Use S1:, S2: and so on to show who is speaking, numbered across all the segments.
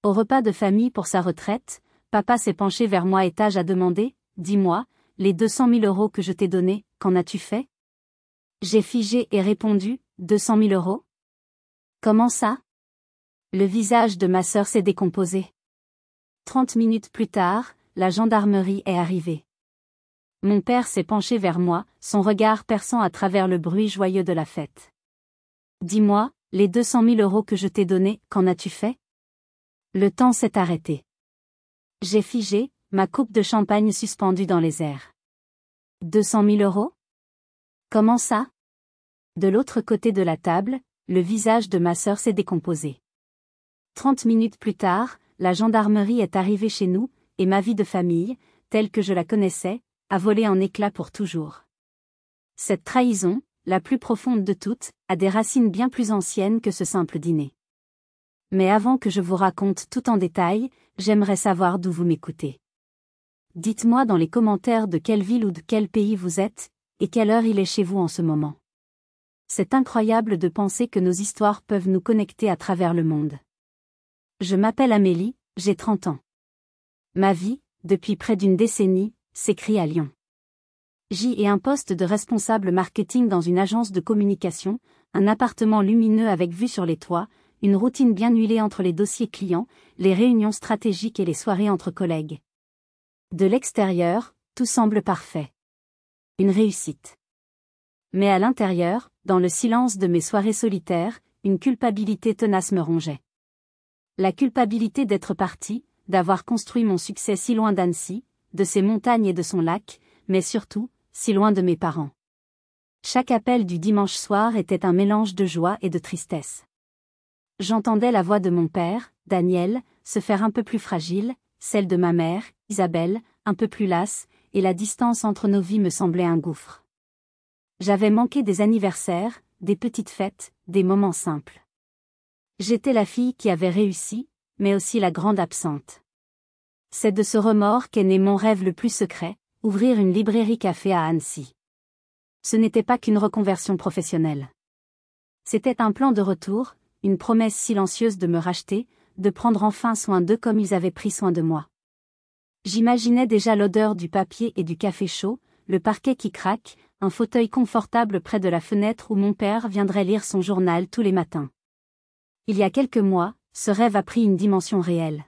S1: Au repas de famille pour sa retraite, papa s'est penché vers moi et a demandé, « Dis-moi, les 200 000 euros que je t'ai donnés, qu'en as-tu fait ?» J'ai figé et répondu, « 200 000 euros ? Comment ça ?» Le visage de ma sœur s'est décomposé. 30 minutes plus tard, la gendarmerie est arrivée. Mon père s'est penché vers moi, son regard perçant à travers le bruit joyeux de la fête. « Dis-moi, les 200 000 euros que je t'ai donnés, qu'en as-tu fait ?» Le temps s'est arrêté. J'ai figé, ma coupe de champagne suspendue dans les airs. 200 000 euros ? Comment ça ? De l'autre côté de la table, le visage de ma sœur s'est décomposé. 30 minutes plus tard, la gendarmerie est arrivée chez nous, et ma vie de famille, telle que je la connaissais, a volé en éclats pour toujours. Cette trahison, la plus profonde de toutes, a des racines bien plus anciennes que ce simple dîner. Mais avant que je vous raconte tout en détail, j'aimerais savoir d'où vous m'écoutez. Dites-moi dans les commentaires de quelle ville ou de quel pays vous êtes, et quelle heure il est chez vous en ce moment. C'est incroyable de penser que nos histoires peuvent nous connecter à travers le monde. Je m'appelle Amélie, j'ai 30 ans. Ma vie, depuis près d'une décennie, s'écrit à Lyon. J'y ai un poste de responsable marketing dans une agence de communication, un appartement lumineux avec vue sur les toits, une routine bien huilée entre les dossiers clients, les réunions stratégiques et les soirées entre collègues. De l'extérieur, tout semble parfait. Une réussite. Mais à l'intérieur, dans le silence de mes soirées solitaires, une culpabilité tenace me rongeait. La culpabilité d'être parti, d'avoir construit mon succès si loin d'Annecy, de ses montagnes et de son lac, mais surtout, si loin de mes parents. Chaque appel du dimanche soir était un mélange de joie et de tristesse. J'entendais la voix de mon père, Daniel, se faire un peu plus fragile, celle de ma mère, Isabelle, un peu plus lasse, et la distance entre nos vies me semblait un gouffre. J'avais manqué des anniversaires, des petites fêtes, des moments simples. J'étais la fille qui avait réussi, mais aussi la grande absente. C'est de ce remords qu'est né mon rêve le plus secret, ouvrir une librairie café à Annecy. Ce n'était pas qu'une reconversion professionnelle. C'était un plan de retour, une promesse silencieuse de me racheter, de prendre enfin soin d'eux comme ils avaient pris soin de moi. J'imaginais déjà l'odeur du papier et du café chaud, le parquet qui craque, un fauteuil confortable près de la fenêtre où mon père viendrait lire son journal tous les matins. Il y a quelques mois, ce rêve a pris une dimension réelle.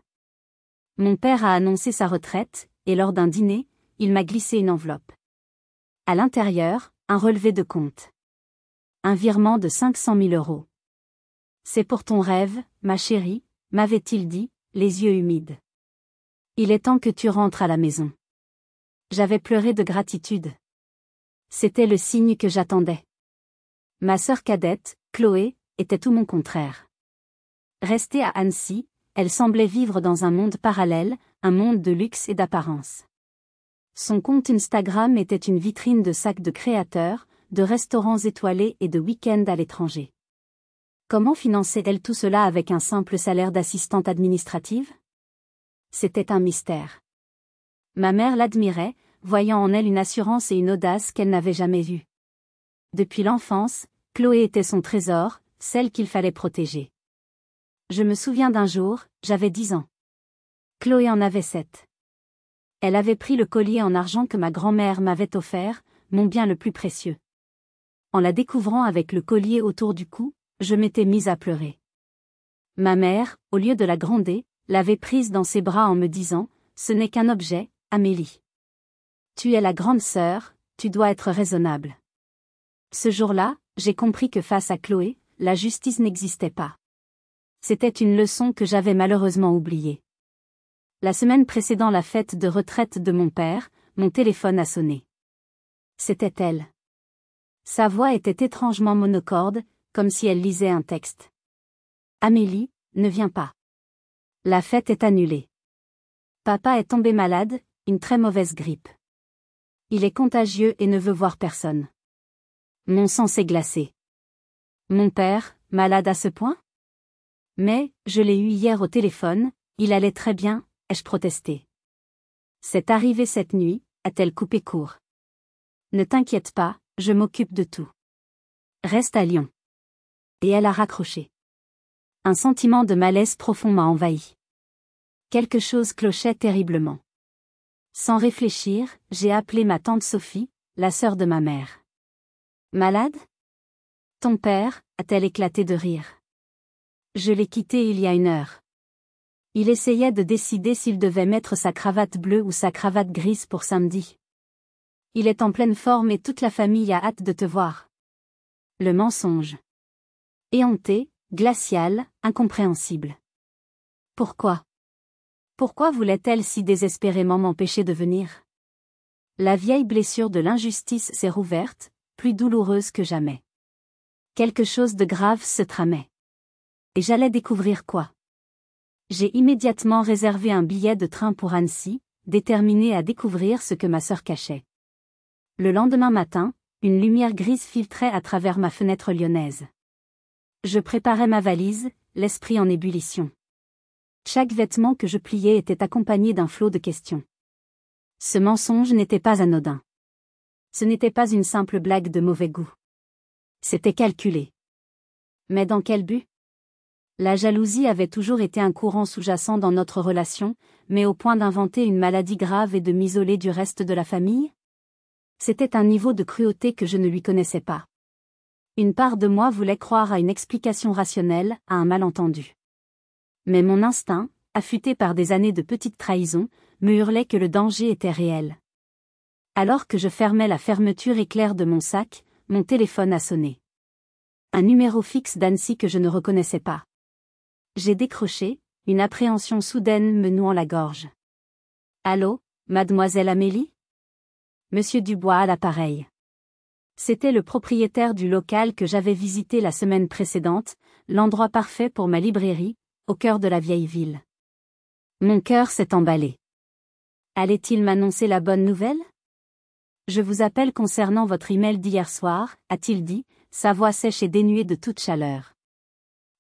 S1: Mon père a annoncé sa retraite, et lors d'un dîner, il m'a glissé une enveloppe. À l'intérieur, un relevé de compte. Un virement de 500 000 euros. C'est pour ton rêve, ma chérie, m'avait-il dit, les yeux humides. Il est temps que tu rentres à la maison. J'avais pleuré de gratitude. C'était le signe que j'attendais. Ma sœur cadette, Chloé, était tout mon contraire. Restée à Annecy, elle semblait vivre dans un monde parallèle, un monde de luxe et d'apparence. Son compte Instagram était une vitrine de sacs de créateurs, de restaurants étoilés et de week-ends à l'étranger. Comment finançait-elle tout cela avec un simple salaire d'assistante administrative ? C'était un mystère. Ma mère l'admirait, voyant en elle une assurance et une audace qu'elle n'avait jamais vues. Depuis l'enfance, Chloé était son trésor, celle qu'il fallait protéger. Je me souviens d'un jour, j'avais 10 ans. Chloé en avait 7. Elle avait pris le collier en argent que ma grand-mère m'avait offert, mon bien le plus précieux. En la découvrant avec le collier autour du cou, je m'étais mise à pleurer. Ma mère, au lieu de la gronder, l'avait prise dans ses bras en me disant « Ce n'est qu'un objet, Amélie. Tu es la grande sœur, tu dois être raisonnable. » Ce jour-là, j'ai compris que face à Chloé, la justice n'existait pas. C'était une leçon que j'avais malheureusement oubliée. La semaine précédant la fête de retraite de mon père, mon téléphone a sonné. C'était elle. Sa voix était étrangement monocorde, comme si elle lisait un texte. « Amélie, ne viens pas. La fête est annulée. Papa est tombé malade, une très mauvaise grippe. Il est contagieux et ne veut voir personne. » Mon sang s'est glacé. Mon père, malade à ce point ? Mais, je l'ai eu hier au téléphone, il allait très bien, ai-je protesté. C'est arrivé cette nuit, a-t-elle coupé court. Ne t'inquiète pas, je m'occupe de tout. Reste à Lyon. Et elle a raccroché. Un sentiment de malaise profond m'a envahi. Quelque chose clochait terriblement. Sans réfléchir, j'ai appelé ma tante Sophie, la sœur de ma mère. Malade? Ton père, a-t-elle éclaté de rire. Je l'ai quitté il y a 1 heure. Il essayait de décider s'il devait mettre sa cravate bleue ou sa cravate grise pour samedi. Il est en pleine forme et toute la famille a hâte de te voir. Le mensonge. Éhonté, glacial, incompréhensible. Pourquoi? Pourquoi voulait-elle si désespérément m'empêcher de venir? La vieille blessure de l'injustice s'est rouverte, plus douloureuse que jamais. Quelque chose de grave se tramait. Et j'allais découvrir quoi? J'ai immédiatement réservé un billet de train pour Annecy, déterminé à découvrir ce que ma sœur cachait. Le lendemain matin, une lumière grise filtrait à travers ma fenêtre lyonnaise. Je préparais ma valise, l'esprit en ébullition. Chaque vêtement que je pliais était accompagné d'un flot de questions. Ce mensonge n'était pas anodin. Ce n'était pas une simple blague de mauvais goût. C'était calculé. Mais dans quel but? La jalousie avait toujours été un courant sous-jacent dans notre relation, mais au point d'inventer une maladie grave et de m'isoler du reste de la famille? C'était un niveau de cruauté que je ne lui connaissais pas. Une part de moi voulait croire à une explication rationnelle, à un malentendu. Mais mon instinct, affûté par des années de petites trahisons, me hurlait que le danger était réel. Alors que je fermais la fermeture éclair de mon sac, mon téléphone a sonné. Un numéro fixe d'Annecy que je ne reconnaissais pas. J'ai décroché, une appréhension soudaine me nouant la gorge. Allô, mademoiselle Amélie? Monsieur Dubois à l'appareil. C'était le propriétaire du local que j'avais visité la semaine précédente, l'endroit parfait pour ma librairie, au cœur de la vieille ville. Mon cœur s'est emballé. Allait-il m'annoncer la bonne nouvelle? Je vous appelle concernant votre email d'hier soir, a-t-il dit, sa voix sèche et dénuée de toute chaleur.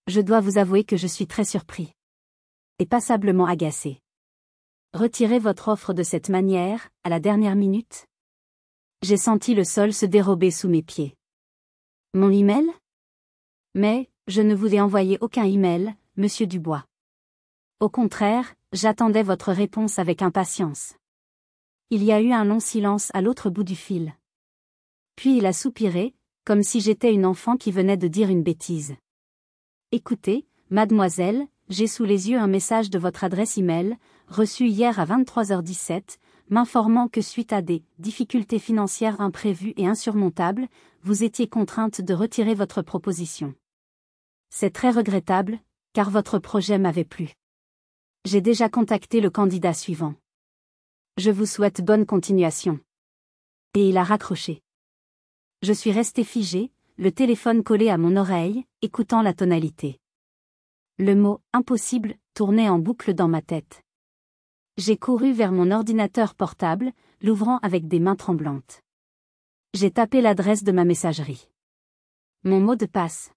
S1: Je dois vous avouer que je suis très surpris. Et passablement agacé. Retirez votre offre de cette manière, à la dernière minute? J'ai senti le sol se dérober sous mes pieds. Mon email? Mais, je ne vous ai envoyé aucun email, monsieur Dubois. Au contraire, j'attendais votre réponse avec impatience. Il y a eu un long silence à l'autre bout du fil. Puis il a soupiré, comme si j'étais une enfant qui venait de dire une bêtise. Écoutez, mademoiselle, j'ai sous les yeux un message de votre adresse email, reçu hier à 23h17, m'informant que suite à des difficultés financières imprévues et insurmontables, vous étiez contrainte de retirer votre proposition. C'est très regrettable, car votre projet m'avait plu. J'ai déjà contacté le candidat suivant. Je vous souhaite bonne continuation. Et il a raccroché. Je suis resté figé, le téléphone collé à mon oreille, écoutant la tonalité. Le mot « impossible » tournait en boucle dans ma tête. J'ai couru vers mon ordinateur portable, l'ouvrant avec des mains tremblantes. J'ai tapé l'adresse de ma messagerie. Mon mot de passe.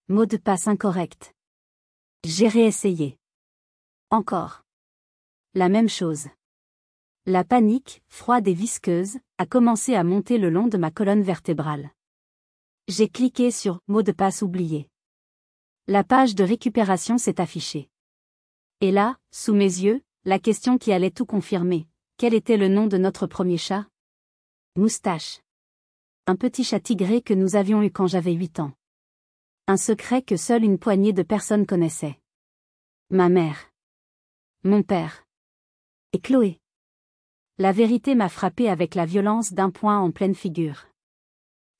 S1: Mot de passe incorrect. J'ai réessayé. Encore. La même chose. La panique, froide et visqueuse, a commencé à monter le long de ma colonne vertébrale. J'ai cliqué sur « Mot de passe oublié ». La page de récupération s'est affichée. Et là, sous mes yeux, la question qui allait tout confirmer. Quel était le nom de notre premier chat? Moustache. Un petit chat tigré que nous avions eu quand j'avais 8 ans. Un secret que seule une poignée de personnes connaissaient. Ma mère. Mon père. Et Chloé. La vérité m'a frappé avec la violence d'un poing en pleine figure.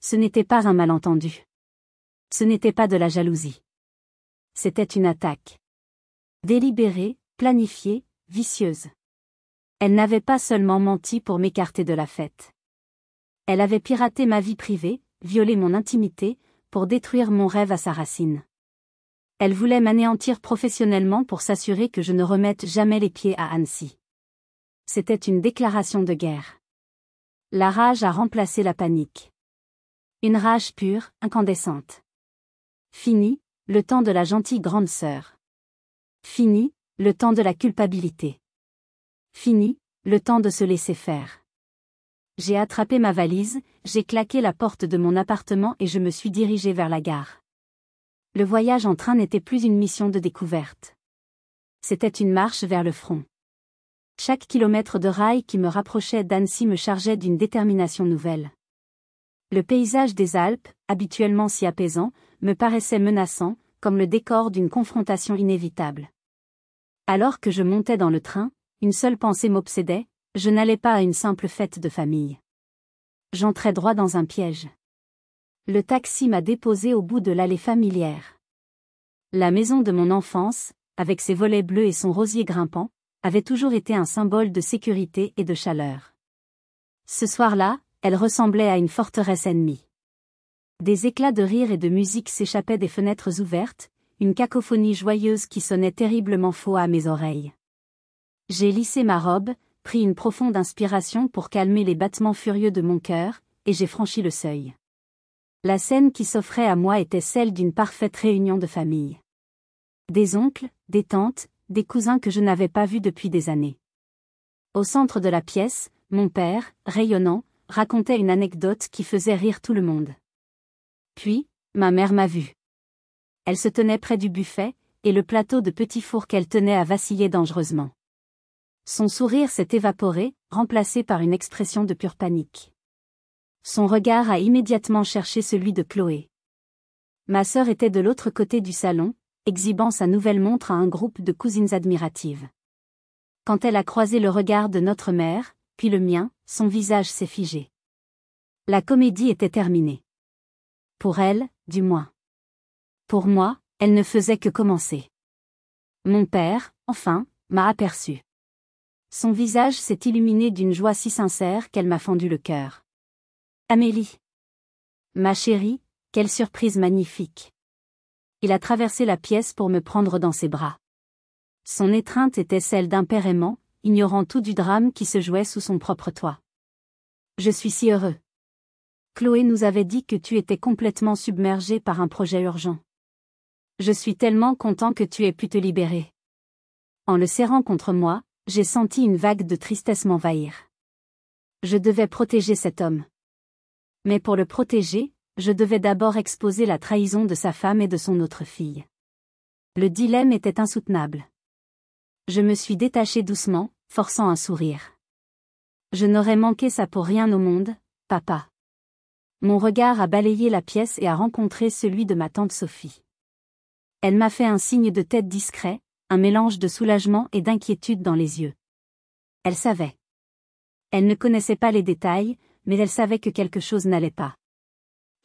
S1: Ce n'était pas un malentendu. Ce n'était pas de la jalousie. C'était une attaque. Délibérée, planifiée, vicieuse. Elle n'avait pas seulement menti pour m'écarter de la fête. Elle avait piraté ma vie privée, violé mon intimité, pour détruire mon rêve à sa racine. Elle voulait m'anéantir professionnellement pour s'assurer que je ne remette jamais les pieds à Annecy. C'était une déclaration de guerre. La rage a remplacé la panique. Une rage pure, incandescente. Fini, le temps de la gentille grande sœur. Fini, le temps de la culpabilité. Fini, le temps de se laisser faire. J'ai attrapé ma valise, j'ai claqué la porte de mon appartement et je me suis dirigé vers la gare. Le voyage en train n'était plus une mission de découverte. C'était une marche vers le front. Chaque kilomètre de rail qui me rapprochait d'Annecy me chargeait d'une détermination nouvelle. Le paysage des Alpes, habituellement si apaisant, me paraissait menaçant, comme le décor d'une confrontation inévitable. Alors que je montais dans le train, une seule pensée m'obsédait, je n'allais pas à une simple fête de famille. J'entrais droit dans un piège. Le taxi m'a déposé au bout de l'allée familière. La maison de mon enfance, avec ses volets bleus et son rosier grimpant, avait toujours été un symbole de sécurité et de chaleur. Ce soir-là, elle ressemblait à une forteresse ennemie. Des éclats de rire et de musique s'échappaient des fenêtres ouvertes, une cacophonie joyeuse qui sonnait terriblement faux à mes oreilles. J'ai lissé ma robe, pris une profonde inspiration pour calmer les battements furieux de mon cœur, et j'ai franchi le seuil. La scène qui s'offrait à moi était celle d'une parfaite réunion de famille. Des oncles, des tantes, des cousins que je n'avais pas vus depuis des années. Au centre de la pièce, mon père, rayonnant, racontait une anecdote qui faisait rire tout le monde. Puis, ma mère m'a vue. Elle se tenait près du buffet, et le plateau de petits fours qu'elle tenait a vacillé dangereusement. Son sourire s'est évaporé, remplacé par une expression de pure panique. Son regard a immédiatement cherché celui de Chloé. Ma sœur était de l'autre côté du salon, exhibant sa nouvelle montre à un groupe de cousines admiratives. Quand elle a croisé le regard de notre mère, puis le mien, son visage s'est figé. La comédie était terminée. Pour elle, du moins. Pour moi, elle ne faisait que commencer. Mon père, enfin, m'a aperçu. Son visage s'est illuminé d'une joie si sincère qu'elle m'a fendu le cœur. Amélie. Ma chérie, quelle surprise magnifique. Il a traversé la pièce pour me prendre dans ses bras. Son étreinte était celle d'un père aimant, ignorant tout du drame qui se jouait sous son propre toit. Je suis si heureux. Chloé nous avait dit que tu étais complètement submergée par un projet urgent. Je suis tellement content que tu aies pu te libérer. En le serrant contre moi, j'ai senti une vague de tristesse m'envahir. Je devais protéger cet homme. Mais pour le protéger, je devais d'abord exposer la trahison de sa femme et de son autre fille. Le dilemme était insoutenable. Je me suis détachée doucement, forçant un sourire. Je n'aurais manqué ça pour rien au monde, papa. Mon regard a balayé la pièce et a rencontré celui de ma tante Sophie. Elle m'a fait un signe de tête discret, un mélange de soulagement et d'inquiétude dans les yeux. Elle savait. Elle ne connaissait pas les détails, mais elle savait que quelque chose n'allait pas.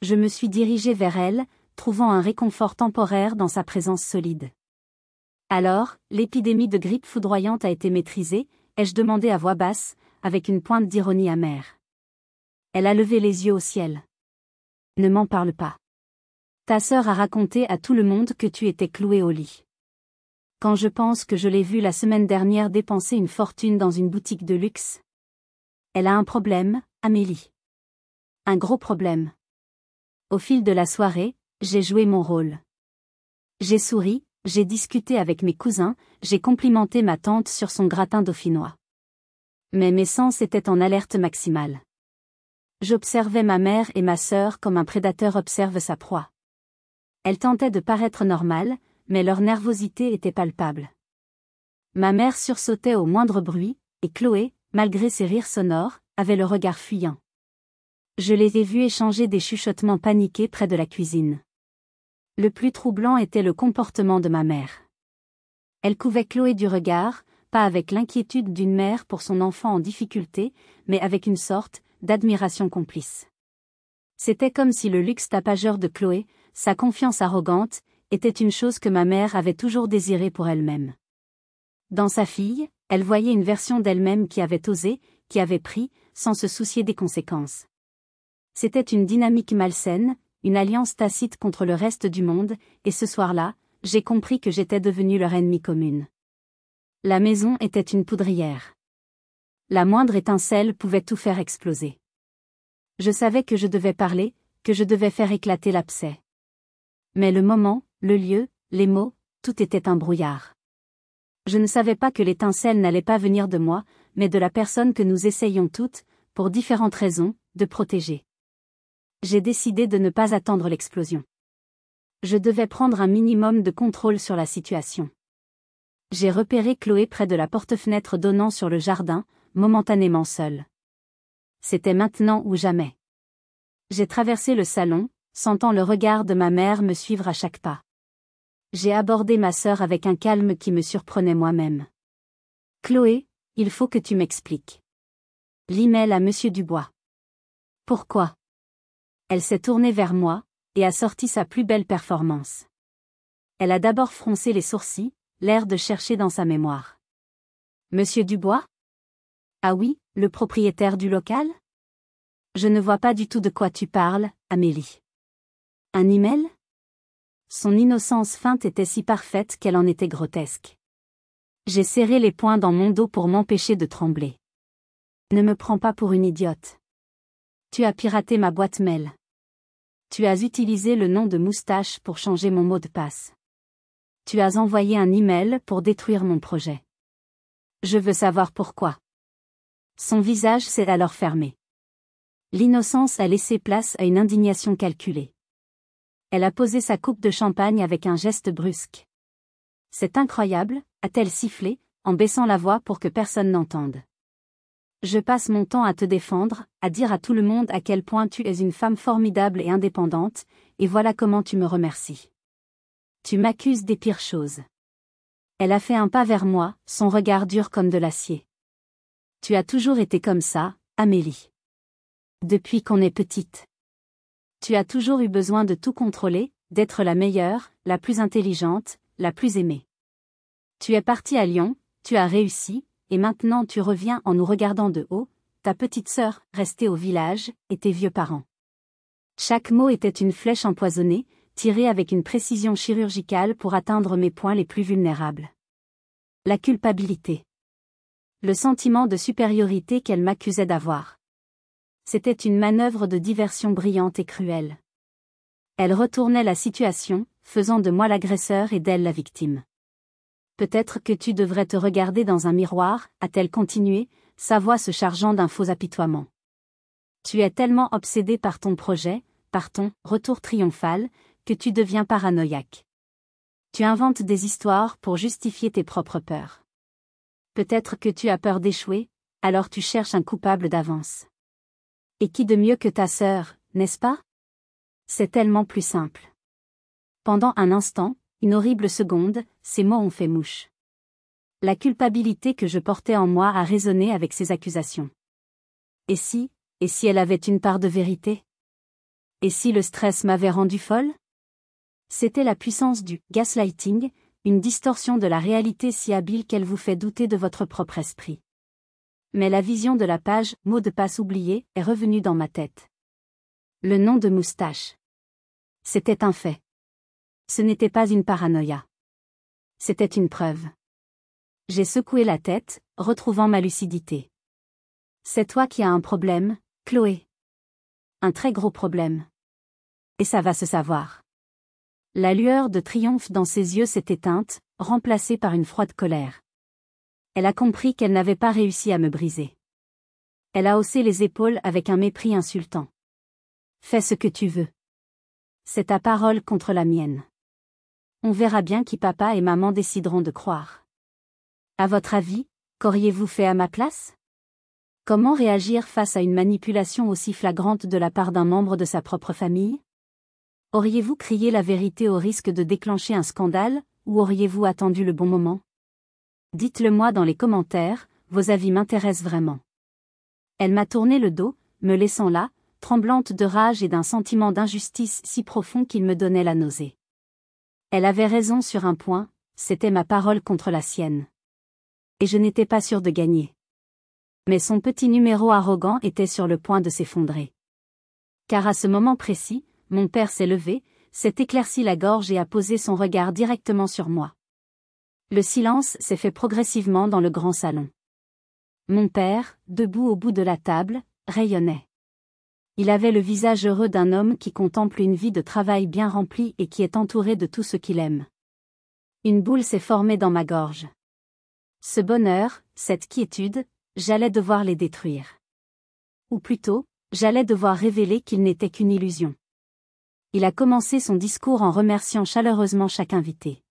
S1: Je me suis dirigée vers elle, trouvant un réconfort temporaire dans sa présence solide. Alors, l'épidémie de grippe foudroyante a été maîtrisée, ai-je demandé à voix basse, avec une pointe d'ironie amère. Elle a levé les yeux au ciel. Ne m'en parle pas. Ta sœur a raconté à tout le monde que tu étais clouée au lit. Quand je pense que je l'ai vue la semaine dernière dépenser une fortune dans une boutique de luxe. Elle a un problème, Amélie. Un gros problème. Au fil de la soirée, j'ai joué mon rôle. J'ai souri, j'ai discuté avec mes cousins, j'ai complimenté ma tante sur son gratin dauphinois. Mais mes sens étaient en alerte maximale. J'observais ma mère et ma sœur comme un prédateur observe sa proie. Elles tentaient de paraître normales, mais leur nervosité était palpable. Ma mère sursautait au moindre bruit, et Chloé, malgré ses rires sonores, avait le regard fuyant. Je les ai vues échanger des chuchotements paniqués près de la cuisine. Le plus troublant était le comportement de ma mère. Elle couvait Chloé du regard, pas avec l'inquiétude d'une mère pour son enfant en difficulté, mais avec une sorte d'admiration complice. C'était comme si le luxe tapageur de Chloé, sa confiance arrogante, était une chose que ma mère avait toujours désirée pour elle-même. Dans sa fille, elle voyait une version d'elle-même qui avait osé, qui avait pris, sans se soucier des conséquences. C'était une dynamique malsaine, une alliance tacite contre le reste du monde, et ce soir-là, j'ai compris que j'étais devenue leur ennemie commune. La maison était une poudrière. La moindre étincelle pouvait tout faire exploser. Je savais que je devais parler, que je devais faire éclater l'abcès. Mais le moment, le lieu, les mots, tout était un brouillard. Je ne savais pas que l'étincelle n'allait pas venir de moi, mais de la personne que nous essayions toutes, pour différentes raisons, de protéger. J'ai décidé de ne pas attendre l'explosion. Je devais prendre un minimum de contrôle sur la situation. J'ai repéré Chloé près de la porte-fenêtre donnant sur le jardin, momentanément seule. C'était maintenant ou jamais. J'ai traversé le salon, sentant le regard de ma mère me suivre à chaque pas. J'ai abordé ma sœur avec un calme qui me surprenait moi-même. Chloé, il faut que tu m'expliques. L'email à Monsieur Dubois. Pourquoi? Elle s'est tournée vers moi, et a sorti sa plus belle performance. Elle a d'abord froncé les sourcils, l'air de chercher dans sa mémoire. Monsieur Dubois? Ah oui, le propriétaire du local? Je ne vois pas du tout de quoi tu parles, Amélie. Un email? Son innocence feinte était si parfaite qu'elle en était grotesque. J'ai serré les poings dans mon dos pour m'empêcher de trembler. Ne me prends pas pour une idiote. Tu as piraté ma boîte mail. Tu as utilisé le nom de Moustache pour changer mon mot de passe. Tu as envoyé un email pour détruire mon projet. Je veux savoir pourquoi. Son visage s'est alors fermé. L'innocence a laissé place à une indignation calculée. Elle a posé sa coupe de champagne avec un geste brusque. C'est incroyable, a-t-elle sifflé, en baissant la voix pour que personne n'entende. Je passe mon temps à te défendre, à dire à tout le monde à quel point tu es une femme formidable et indépendante, et voilà comment tu me remercies. Tu m'accuses des pires choses. Elle a fait un pas vers moi, son regard dur comme de l'acier. Tu as toujours été comme ça, Amélie. Depuis qu'on est petite. Tu as toujours eu besoin de tout contrôler, d'être la meilleure, la plus intelligente, la plus aimée. Tu es partie à Lyon, tu as réussi, et maintenant tu reviens en nous regardant de haut, ta petite sœur, restée au village, et tes vieux parents. Chaque mot était une flèche empoisonnée, tirée avec une précision chirurgicale pour atteindre mes points les plus vulnérables. La culpabilité. Le sentiment de supériorité qu'elle m'accusait d'avoir. C'était une manœuvre de diversion brillante et cruelle. Elle retournait la situation, faisant de moi l'agresseur et d'elle la victime. Peut-être que tu devrais te regarder dans un miroir, a-t-elle continué, sa voix se chargeant d'un faux apitoiement. Tu es tellement obsédé par ton projet, par ton retour triomphal, que tu deviens paranoïaque. Tu inventes des histoires pour justifier tes propres peurs. Peut-être que tu as peur d'échouer, alors tu cherches un coupable d'avance. Et qui de mieux que ta sœur, n'est-ce pas? C'est tellement plus simple. Pendant un instant, une horrible seconde, ces mots ont fait mouche. La culpabilité que je portais en moi a résonné avec ces accusations. Et si elle avait une part de vérité? Et si le stress m'avait rendue folle? C'était la puissance du gaslighting, une distorsion de la réalité si habile qu'elle vous fait douter de votre propre esprit. Mais la vision de la page « Mot de passe oublié » est revenue dans ma tête. Le nom de Moustache. C'était un fait. Ce n'était pas une paranoïa. C'était une preuve. J'ai secoué la tête, retrouvant ma lucidité. C'est toi qui as un problème, Chloé. Un très gros problème. Et ça va se savoir. La lueur de triomphe dans ses yeux s'est éteinte, remplacée par une froide colère. Elle a compris qu'elle n'avait pas réussi à me briser. Elle a haussé les épaules avec un mépris insultant. Fais ce que tu veux. C'est ta parole contre la mienne. On verra bien qui papa et maman décideront de croire. À votre avis, qu'auriez-vous fait à ma place? Comment réagir face à une manipulation aussi flagrante de la part d'un membre de sa propre famille? Auriez-vous crié la vérité au risque de déclencher un scandale, ou auriez-vous attendu le bon moment? Dites-le moi dans les commentaires, vos avis m'intéressent vraiment. Elle m'a tourné le dos, me laissant là, tremblante de rage et d'un sentiment d'injustice si profond qu'il me donnait la nausée. Elle avait raison sur un point, c'était ma parole contre la sienne. Et je n'étais pas sûre de gagner. Mais son petit numéro arrogant était sur le point de s'effondrer. Car à ce moment précis, mon père s'est levé, s'est éclairci la gorge et a posé son regard directement sur moi. Le silence s'est fait progressivement dans le grand salon. Mon père, debout au bout de la table, rayonnait. Il avait le visage heureux d'un homme qui contemple une vie de travail bien remplie et qui est entouré de tout ce qu'il aime. Une boule s'est formée dans ma gorge. Ce bonheur, cette quiétude, j'allais devoir les détruire. Ou plutôt, j'allais devoir révéler qu'il n'était qu'une illusion. Il a commencé son discours en remerciant chaleureusement chaque invité.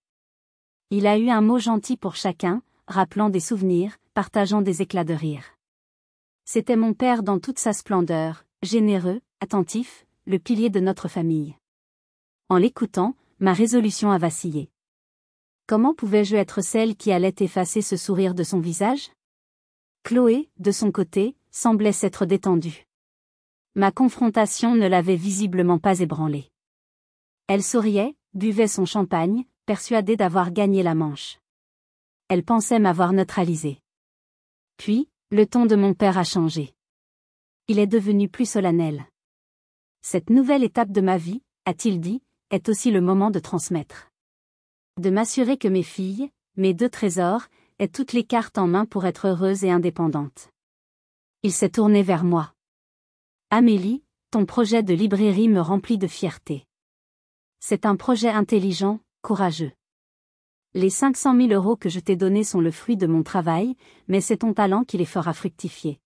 S1: Il a eu un mot gentil pour chacun, rappelant des souvenirs, partageant des éclats de rire. C'était mon père dans toute sa splendeur, généreux, attentif, le pilier de notre famille. En l'écoutant, ma résolution a vacillé. Comment pouvais-je être celle qui allait effacer ce sourire de son visage? Chloé, de son côté, semblait s'être détendue. Ma confrontation ne l'avait visiblement pas ébranlée. Elle souriait, buvait son champagne, persuadée d'avoir gagné la manche. Elle pensait m'avoir neutralisée. Puis, le ton de mon père a changé. Il est devenu plus solennel. Cette nouvelle étape de ma vie, a-t-il dit, est aussi le moment de transmettre. De m'assurer que mes filles, mes 2 trésors, aient toutes les cartes en main pour être heureuses et indépendantes. Il s'est tourné vers moi. Amélie, ton projet de librairie me remplit de fierté. C'est un projet intelligent, courageux. Les 500 000 € que je t'ai donnés sont le fruit de mon travail, mais c'est ton talent qui les fera fructifier.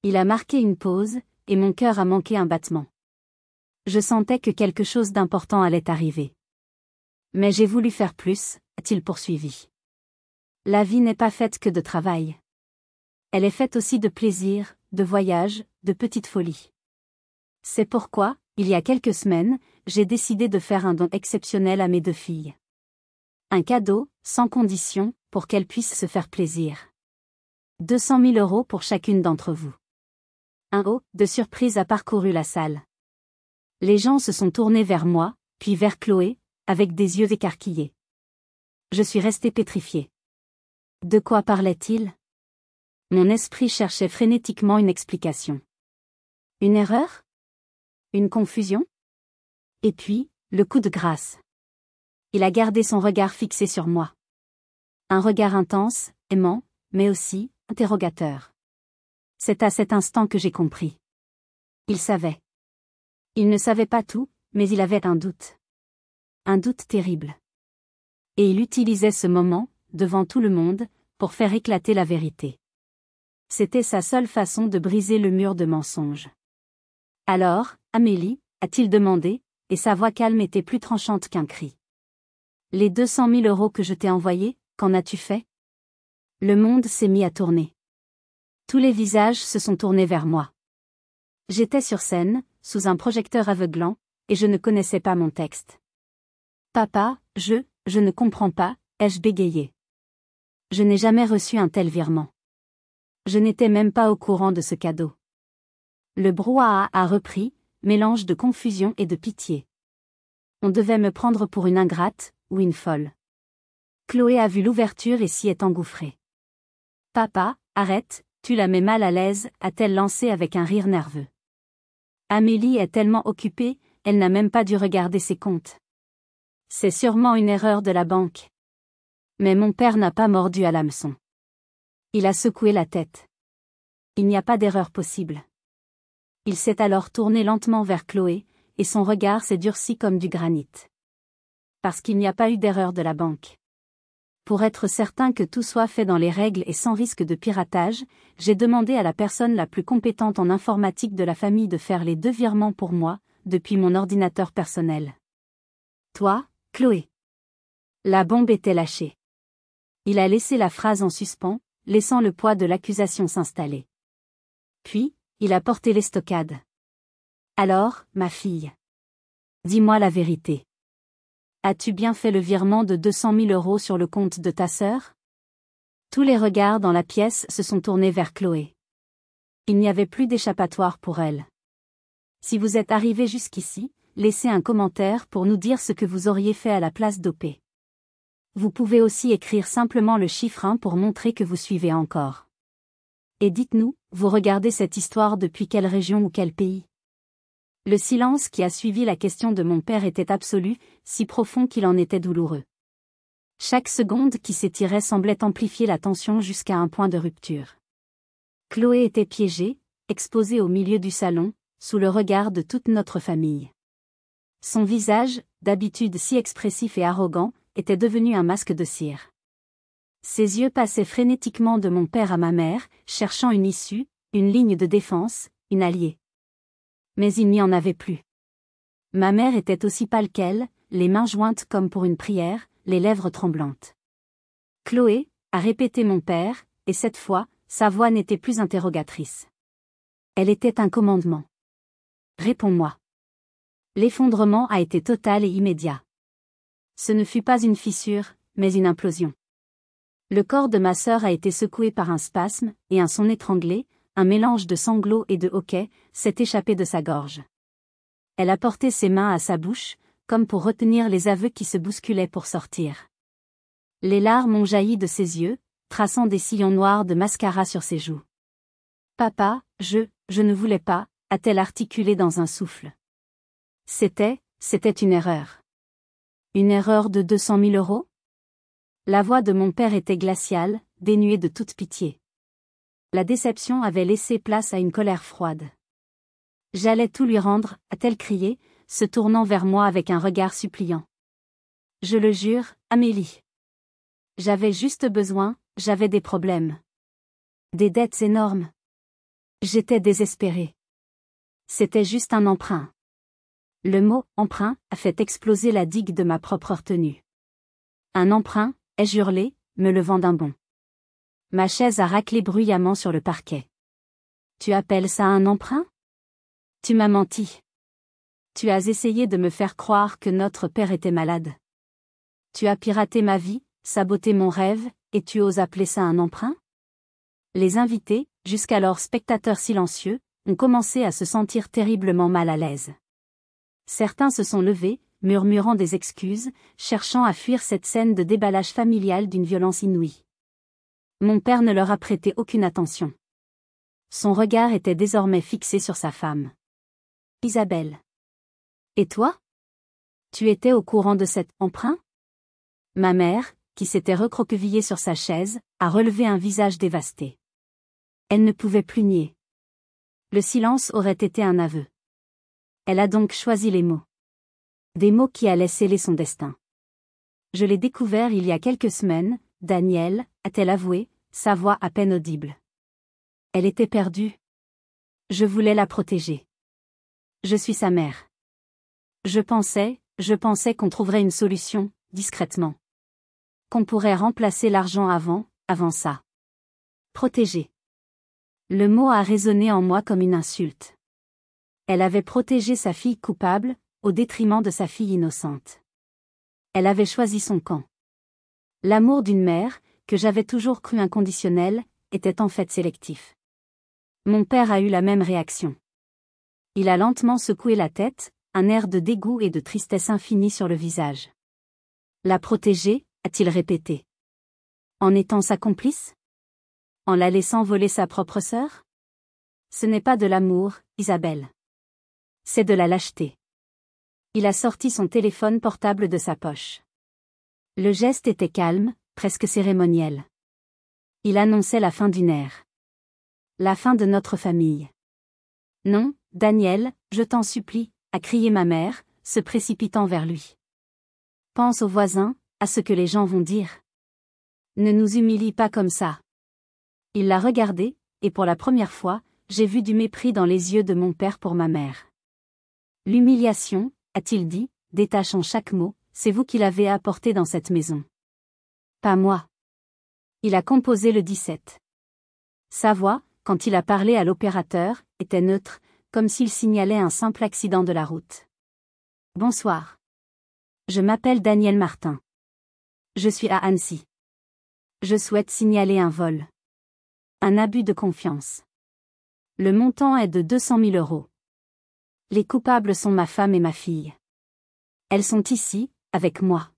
S1: Il a marqué une pause, et mon cœur a manqué un battement. Je sentais que quelque chose d'important allait arriver. Mais j'ai voulu faire plus, a-t-il poursuivi. La vie n'est pas faite que de travail. Elle est faite aussi de plaisir, de voyages, de petites folies. C'est pourquoi, il y a quelques semaines, j'ai décidé de faire un don exceptionnel à mes 2 filles. Un cadeau, sans condition, pour qu'elles puissent se faire plaisir. 200 000 € pour chacune d'entre vous. Un haut de surprise a parcouru la salle. Les gens se sont tournés vers moi, puis vers Chloé, avec des yeux écarquillés. Je suis restée pétrifiée. De quoi parlait-il? Mon esprit cherchait frénétiquement une explication. Une erreur? Une confusion? Et puis, le coup de grâce. Il a gardé son regard fixé sur moi. Un regard intense, aimant, mais aussi, interrogateur. C'est à cet instant que j'ai compris. Il savait. Il ne savait pas tout, mais il avait un doute. Un doute terrible. Et il utilisait ce moment, devant tout le monde, pour faire éclater la vérité. C'était sa seule façon de briser le mur de mensonges. Alors, Amélie, a-t-il demandé, et sa voix calme était plus tranchante qu'un cri. Les 200 000 € que je t'ai envoyés, qu'en as-tu fait? Le monde s'est mis à tourner. Tous les visages se sont tournés vers moi. J'étais sur scène, sous un projecteur aveuglant, et je ne connaissais pas mon texte. Papa, je ne comprends pas, ai-je bégayé. Je n'ai jamais reçu un tel virement. Je n'étais même pas au courant de ce cadeau. Le brouhaha a repris, mélange de confusion et de pitié. On devait me prendre pour une ingrate, ou une folle. Chloé a vu l'ouverture et s'y est engouffrée. Papa, arrête, tu la mets mal à l'aise, a-t-elle lancé avec un rire nerveux. Amélie est tellement occupée, elle n'a même pas dû regarder ses comptes. C'est sûrement une erreur de la banque. Mais mon père n'a pas mordu à l'hameçon. Il a secoué la tête. Il n'y a pas d'erreur possible. Il s'est alors tourné lentement vers Chloé, et son regard s'est durci comme du granit. Parce qu'il n'y a pas eu d'erreur de la banque. Pour être certain que tout soit fait dans les règles et sans risque de piratage, j'ai demandé à la personne la plus compétente en informatique de la famille de faire les 2 virements pour moi, depuis mon ordinateur personnel. Toi, Chloé. La bombe était lâchée. Il a laissé la phrase en suspens, laissant le poids de l'accusation s'installer. Puis, il a porté l'estocade. Alors, ma fille. Dis-moi la vérité. As-tu bien fait le virement de 200 000 € sur le compte de ta sœur? Tous les regards dans la pièce se sont tournés vers Chloé. Il n'y avait plus d'échappatoire pour elle. Si vous êtes arrivé jusqu'ici, laissez un commentaire pour nous dire ce que vous auriez fait à la place d'OP. Vous pouvez aussi écrire simplement le chiffre 1 pour montrer que vous suivez encore. Et dites-nous, vous regardez cette histoire depuis quelle région ou quel pays? Le silence qui a suivi la question de mon père était absolu, si profond qu'il en était douloureux. Chaque seconde qui s'étirait semblait amplifier la tension jusqu'à un point de rupture. Chloé était piégée, exposée au milieu du salon, sous le regard de toute notre famille. Son visage, d'habitude si expressif et arrogant, était devenu un masque de cire. Ses yeux passaient frénétiquement de mon père à ma mère, cherchant une issue, une ligne de défense, une alliée. Mais il n'y en avait plus. Ma mère était aussi pâle qu'elle, les mains jointes comme pour une prière, les lèvres tremblantes. Chloé, a répété mon père, et cette fois, sa voix n'était plus interrogatrice. Elle était un commandement. Réponds-moi. L'effondrement a été total et immédiat. Ce ne fut pas une fissure, mais une implosion. Le corps de ma sœur a été secoué par un spasme, et un son étranglé, un mélange de sanglots et de hoquets, s'est échappé de sa gorge. Elle a porté ses mains à sa bouche, comme pour retenir les aveux qui se bousculaient pour sortir. Les larmes ont jailli de ses yeux, traçant des sillons noirs de mascara sur ses joues. Papa, je ne voulais pas, a-t-elle articulé dans un souffle. C'était une erreur. Une erreur de 200 000 euros? La voix de mon père était glaciale, dénuée de toute pitié. La déception avait laissé place à une colère froide. J'allais tout lui rendre, a-t-elle crié, se tournant vers moi avec un regard suppliant. Je le jure, Amélie. J'avais juste besoin, j'avais des problèmes. Des dettes énormes. J'étais désespérée. C'était juste un emprunt. Le mot « emprunt » a fait exploser la digue de ma propre retenue. Un emprunt, ai-je hurlé, me levant d'un bond. Ma chaise a raclé bruyamment sur le parquet. Tu appelles ça un emprunt? Tu m'as menti. Tu as essayé de me faire croire que notre père était malade. Tu as piraté ma vie, saboté mon rêve, et tu oses appeler ça un emprunt? Les invités, jusqu'alors spectateurs silencieux, ont commencé à se sentir terriblement mal à l'aise. Certains se sont levés, murmurant des excuses, cherchant à fuir cette scène de déballage familial d'une violence inouïe. Mon père ne leur a prêté aucune attention. Son regard était désormais fixé sur sa femme. Isabelle. Et toi? Tu étais au courant de cet emprunt? Ma mère, qui s'était recroquevillée sur sa chaise, a relevé un visage dévasté. Elle ne pouvait plus nier. Le silence aurait été un aveu. Elle a donc choisi les mots. Des mots qui allaient sceller son destin. Je l'ai découvert il y a quelques semaines, Daniel, a-t-elle avoué, sa voix à peine audible. Elle était perdue. Je voulais la protéger. Je suis sa mère. Je pensais qu'on trouverait une solution, discrètement. Qu'on pourrait remplacer l'argent avant ça. Protéger. Le mot a résonné en moi comme une insulte. Elle avait protégé sa fille coupable, au détriment de sa fille innocente. Elle avait choisi son camp. L'amour d'une mère, que j'avais toujours cru inconditionnel, était en fait sélectif. Mon père a eu la même réaction. Il a lentement secoué la tête, un air de dégoût et de tristesse infinie sur le visage. La protéger, a-t-il répété. En étant sa complice? En la laissant voler sa propre sœur? Ce n'est pas de l'amour, Isabelle. C'est de la lâcheté. Il a sorti son téléphone portable de sa poche. Le geste était calme, presque cérémoniel. Il annonçait la fin d'une ère. La fin de notre famille. Non, Daniel, je t'en supplie, a crié ma mère, se précipitant vers lui. Pense aux voisins, à ce que les gens vont dire. Ne nous humilie pas comme ça. Il l'a regardé, et pour la première fois, j'ai vu du mépris dans les yeux de mon père pour ma mère. L'humiliation, a-t-il dit, détachant chaque mot, c'est vous qui l'avez apporté dans cette maison. Pas moi. Il a composé le 17. Sa voix, quand il a parlé à l'opérateur, était neutre, comme s'il signalait un simple accident de la route. Bonsoir. Je m'appelle Daniel Martin. Je suis à Annecy. Je souhaite signaler un vol. Un abus de confiance. Le montant est de 200 000 euros. Les coupables sont ma femme et ma fille. Elles sont ici, avec moi.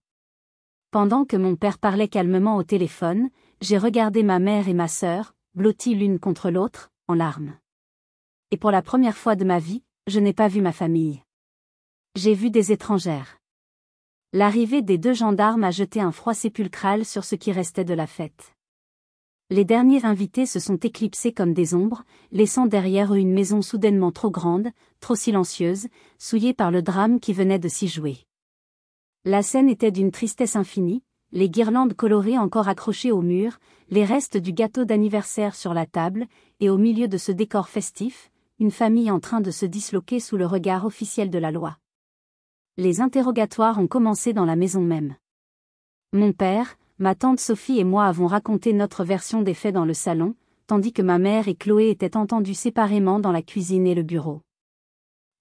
S1: Pendant que mon père parlait calmement au téléphone, j'ai regardé ma mère et ma sœur, blotties l'une contre l'autre, en larmes. Et pour la première fois de ma vie, je n'ai pas vu ma famille. J'ai vu des étrangères. L'arrivée des 2 gendarmes a jeté un froid sépulcral sur ce qui restait de la fête. Les derniers invités se sont éclipsés comme des ombres, laissant derrière eux une maison soudainement trop grande, trop silencieuse, souillée par le drame qui venait de s'y jouer. La scène était d'une tristesse infinie, les guirlandes colorées encore accrochées au mur, les restes du gâteau d'anniversaire sur la table, et au milieu de ce décor festif, une famille en train de se disloquer sous le regard officiel de la loi. Les interrogatoires ont commencé dans la maison même. Mon père, ma tante Sophie et moi avons raconté notre version des faits dans le salon, tandis que ma mère et Chloé étaient entendues séparément dans la cuisine et le bureau.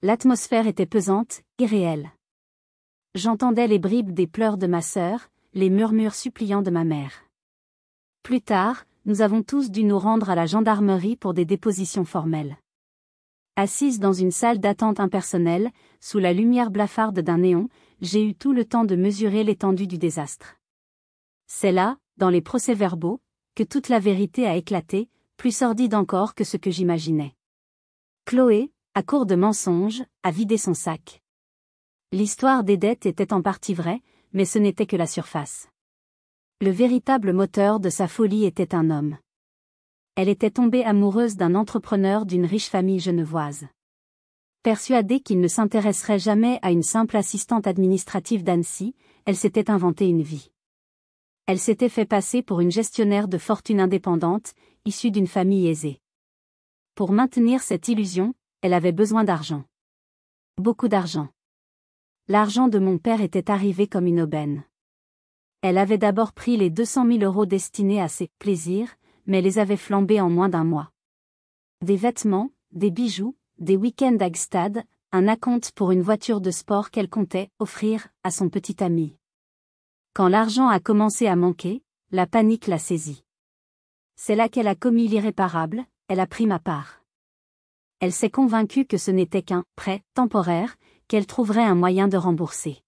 S1: L'atmosphère était pesante, irréelle. J'entendais les bribes des pleurs de ma sœur, les murmures suppliants de ma mère. Plus tard, nous avons tous dû nous rendre à la gendarmerie pour des dépositions formelles. Assise dans une salle d'attente impersonnelle, sous la lumière blafarde d'un néon, j'ai eu tout le temps de mesurer l'étendue du désastre. C'est là, dans les procès-verbaux, que toute la vérité a éclaté, plus sordide encore que ce que j'imaginais. Chloé, à court de mensonges, a vidé son sac. L'histoire des dettes était en partie vraie, mais ce n'était que la surface. Le véritable moteur de sa folie était un homme. Elle était tombée amoureuse d'un entrepreneur d'une riche famille genevoise. Persuadée qu'il ne s'intéresserait jamais à une simple assistante administrative d'Annecy, elle s'était inventé une vie. Elle s'était fait passer pour une gestionnaire de fortune indépendante, issue d'une famille aisée. Pour maintenir cette illusion, elle avait besoin d'argent. Beaucoup d'argent. L'argent de mon père était arrivé comme une aubaine. Elle avait d'abord pris les 200 000 € destinés à ses plaisirs, mais les avait flambés en moins d'un mois. Des vêtements, des bijoux, des week-ends à Gstad, un acompte pour une voiture de sport qu'elle comptait offrir à son petit ami. Quand l'argent a commencé à manquer, la panique l'a saisie. C'est là qu'elle a commis l'irréparable, elle a pris ma part. Elle s'est convaincue que ce n'était qu'un prêt temporaire, qu'elle trouverait un moyen de rembourser.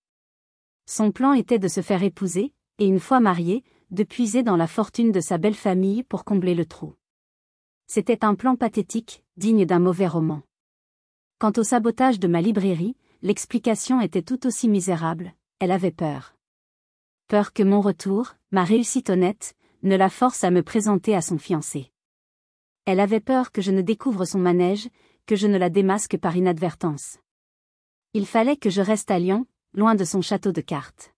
S1: Son plan était de se faire épouser, et une fois mariée, de puiser dans la fortune de sa belle famille pour combler le trou. C'était un plan pathétique, digne d'un mauvais roman. Quant au sabotage de ma librairie, l'explication était tout aussi misérable, elle avait peur. Peur que mon retour, ma réussite honnête, ne la force à me présenter à son fiancé. Elle avait peur que je ne découvre son manège, que je ne la démasque par inadvertance. Il fallait que je reste à Lyon, loin de son château de cartes.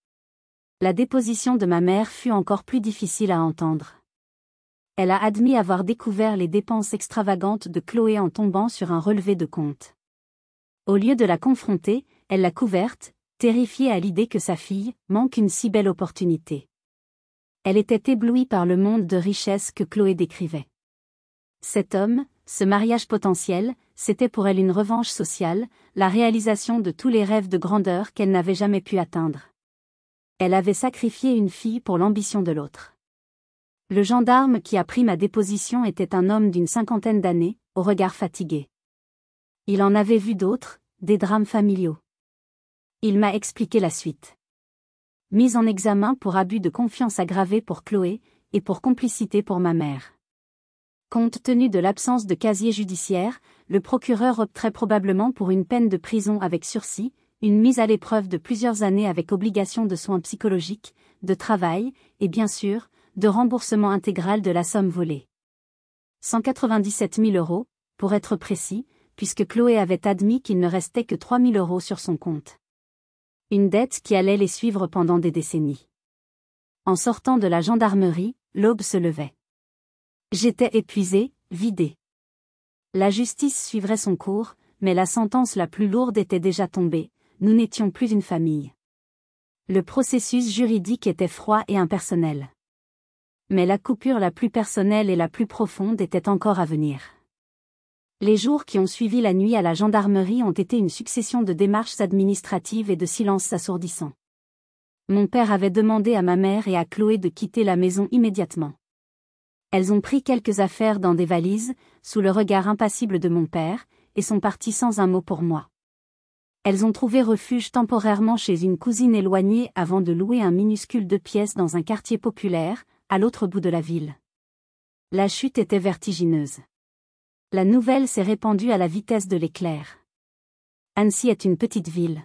S1: La déposition de ma mère fut encore plus difficile à entendre. Elle a admis avoir découvert les dépenses extravagantes de Chloé en tombant sur un relevé de compte. Au lieu de la confronter, elle l'a couverte, terrifiée à l'idée que sa fille manque une si belle opportunité. Elle était éblouie par le monde de richesse que Chloé décrivait. Cet homme, ce mariage potentiel, c'était pour elle une revanche sociale, la réalisation de tous les rêves de grandeur qu'elle n'avait jamais pu atteindre. Elle avait sacrifié une fille pour l'ambition de l'autre. Le gendarme qui a pris ma déposition était un homme d'une 50aine d'années, au regard fatigué. Il en avait vu d'autres, des drames familiaux. Il m'a expliqué la suite. Mise en examen pour abus de confiance aggravé pour Chloé, et pour complicité pour ma mère. Compte tenu de l'absence de casier judiciaire, le procureur opterait probablement pour une peine de prison avec sursis, une mise à l'épreuve de plusieurs années avec obligation de soins psychologiques, de travail, et bien sûr, de remboursement intégral de la somme volée. 197 000 €, pour être précis, puisque Chloé avait admis qu'il ne restait que 3 000 € sur son compte. Une dette qui allait les suivre pendant des décennies. En sortant de la gendarmerie, l'aube se levait. J'étais épuisée, vidée. La justice suivrait son cours, mais la sentence la plus lourde était déjà tombée. Nous n'étions plus une famille. Le processus juridique était froid et impersonnel. Mais la coupure la plus personnelle et la plus profonde était encore à venir. Les jours qui ont suivi la nuit à la gendarmerie ont été une succession de démarches administratives et de silences assourdissants. Mon père avait demandé à ma mère et à Chloé de quitter la maison immédiatement. Elles ont pris quelques affaires dans des valises, sous le regard impassible de mon père, et sont parties sans un mot pour moi. Elles ont trouvé refuge temporairement chez une cousine éloignée avant de louer un minuscule 2 pièces dans un quartier populaire, à l'autre bout de la ville. La chute était vertigineuse. La nouvelle s'est répandue à la vitesse de l'éclair. Annecy est une petite ville.